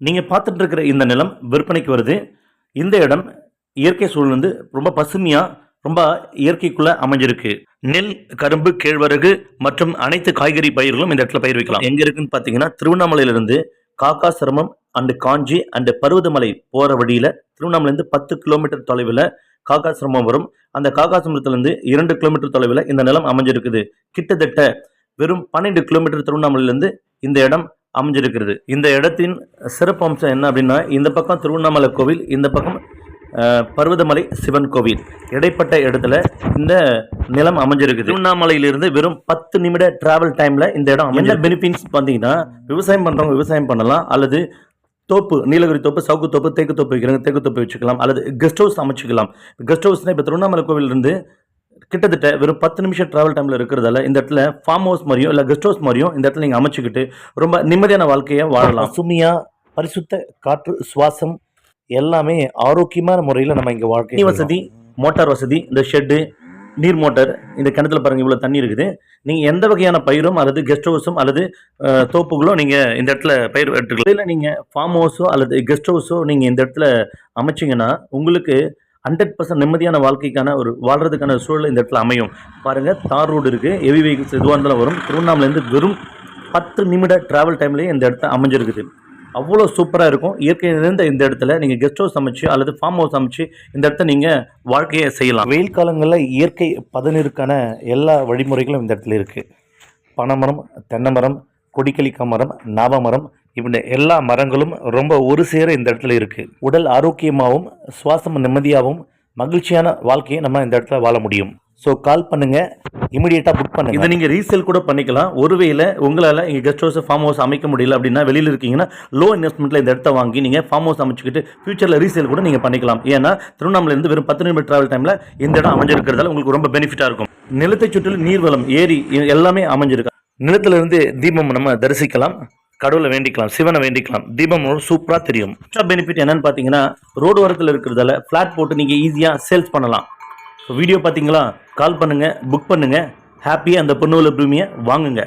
நீங்கள் பார்த்துட்டு இருக்கிற இந்த நிலம் விற்பனைக்கு வருது. இந்த இடம் இயற்கை சூழல் ரொம்ப பசுமையாக ரொம்ப இயற்கைக்குள்ளே அமைஞ்சிருக்கு. நெல், கரும்பு, கேழ்வரகு மற்றும் அனைத்து காய்கறி பயிர்களும் இந்த இடத்துல பயிர் வைக்கலாம். எங்கே இருக்குன்னு பார்த்தீங்கன்னா திருவண்ணாமலையிலிருந்து காக்காசிரமம் அண்டு காஞ்சி அண்டு பருவதமலை போகிற வழியில் திருவண்ணாமலையிலேருந்து 10 கிலோமீட்டர் தொலைவில் காக்காசிரமம் வரும். அந்த காக்காசிரமத்திலிருந்து 2 கிலோமீட்டர் தொலைவில் இந்த நிலம் அமைஞ்சிருக்குது. கிட்டத்தட்ட வெறும் 12 கிலோமீட்டர் திருவண்ணாமலையிலேருந்து இந்த இடம் அமைஞ்சிருக்கிறது. இந்த இடத்தின் சிறப்பு அம்சம் என்ன அப்படின்னா, இந்த பக்கம் திருவண்ணாமலை கோவில், இந்த பக்கம் பருவதமலை சிவன் கோவில், இடைப்பட்ட இடத்துல இந்த நிலம் அமைஞ்சிருக்குது. திருவண்ணாமலையிலிருந்து வெறும் 10 நிமிட டிராவல் டைமில் இந்த இடம் அமைஞ்ச பெனிஃபிட்ஸ் பார்த்தீங்கன்னா, விவசாயம் பண்ணுறவங்க விவசாயம் பண்ணலாம், அல்லது தோப்பு, நீலகிரி தோப்பு, சவுக்கு தோப்பு, தேக்கு தோப்பு வைக்கிறாங்க, தேக்கு தோப்பு வச்சுக்கலாம், அல்லது கெஸ்ட் ஹவுஸ் அமைச்சிக்கலாம். கெஸ்ட் ஹவுஸ்னால் இப்போ திருவண்ணாமலை கோவிலிருந்து கிட்டத்தட்ட வெறும் 10 நிமிஷம் டிராவல் டைமில் இருக்கிறதால இந்த இடத்துல ஃபார்ம் ஹவுஸ் மாதிரியும் இல்லை கெஸ்ட் ஹவுஸ் மாதிரியும் இந்த இடத்துல நீங்கள் அமைச்சிக்கிட்டு ரொம்ப நிம்மதியான வாழ்க்கையை வாழலாம். பசுமையாக பரிசுத்த காற்று சுவாசம் எல்லாமே ஆரோக்கியமான முறையில் நம்ம இங்கே வாழ்க்கை வசதி, மோட்டார் வசதி, இந்த ஷெட்டு, நீர் மோட்டார், இந்த கிணத்துல பாருங்கள் இவ்வளோ தண்ணி இருக்குது. நீங்கள் எந்த வகையான பயிரும் அல்லது கெஸ்ட் ஹவுஸும் அல்லது தோப்புகளோ நீங்கள் இந்த இடத்துல பயிர் எடுத்துக்கலாம். இல்லை நீங்கள் ஃபார்ம் ஹவுஸோ அல்லது கெஸ்ட் ஹவுஸோ நீங்கள் இந்த இடத்துல அமைச்சிங்கன்னா உங்களுக்கு 100% நிம்மதியான வாழ்க்கைக்கான ஒரு வாழ்கிறதுக்கான சூழல் இந்த இடத்துல அமையும். பாருங்கள், தார் ரோடு இருக்குது, ஹெவி வெஹிக்கிள்ஸ் எதுவாக இருந்தாலும் வரும். திருவண்ணாமலேருந்து வெறும் 10 நிமிட டிராவல் டைம்லேயே இந்த இடத்த அமைஞ்சிருக்குது. அவ்வளோ சூப்பராக இருக்கும். இயற்கை நிறைந்த இந்த இடத்துல நீங்கள் கெஸ்ட் ஹவுஸ் அமைச்சு அல்லது ஃபார்ம் ஹவுஸ் அமைச்சு இந்த இடத்த நீங்கள் வாழ்க்கையை செய்யலாம். வெயில் காலங்களில் இயற்கை பதநீருக்கான எல்லா வழிமுறைகளும் இந்த இடத்துல இருக்குது. பனைமரம், தென்னை மரம், கொடிக்கலிக்கா மரம், நாவ மரம், இப்படி எல்லா மரங்களும் ரொம்ப ஒரு சேர இந்த இடத்துல இருக்குது. உடல் ஆரோக்கியமாகவும் சுவாசம் நிம்மதியாகவும் மகிழ்ச்சியான வாழ்க்கையை நம்ம இந்த இடத்துல வாழ முடியும். ஸோ கால் பண்ணுங்கள், இமிடியேட்டாக புக் பண்ணுங்கள். இதை நீங்கள் ரீசேல் கூட பண்ணிக்கலாம். ஒருவேளை உங்களால் இங்கே கெஸ்ட் ஹவுஸ், ஃபார்ம் ஹவுஸ் அமைக்க முடியல அப்படின்னா, வெளியில் இருக்கீங்கன்னா லோ இன்வெஸ்ட்மெண்ட்டில் இந்த இடத்த வாங்கி நீங்கள் ஃபார்ம் ஹவுஸ் அமைச்சிக்கிட்டு ஃபியூச்சரில் ரீசேல் கூட நீங்கள் பண்ணிக்கலாம். ஏன்னா திருவண்ணாமலையிலேருந்து வெறும் 10 நிமிடம் ட்ராவல் டைமில் இந்த இடம் அமைஞ்சிருக்கிறதால உங்களுக்கு ரொம்ப பெனிஃபிட்டாக இருக்கும். நிலத்தை சுற்றிலும் நீர்வளம், ஏரி எல்லாமே அமைஞ்சிருக்கு. நிலத்திலிருந்து தீபம் நம்ம தரிசிக்கலாம், கடவுளை வேண்டிக்கலாம், சிவனை வேண்டிக்கலாம். தீபம் சூப்பராக தெரியும். பெனிஃபிட் என்னன்னு பார்த்தீங்கன்னா, ரோடு ஓரத்தில் இருக்கிறதால ஃப்ளாட் போட்டு நீங்கள் ஈஸியாக சேல்ஸ் பண்ணலாம். ஸோ வீடியோ பார்த்தீங்களா? கால் பண்ணுங்கள், புக் பண்ணுங்கள், ஹாப்பியாக அந்த பொண்ணுல பூமியை வாங்குங்க.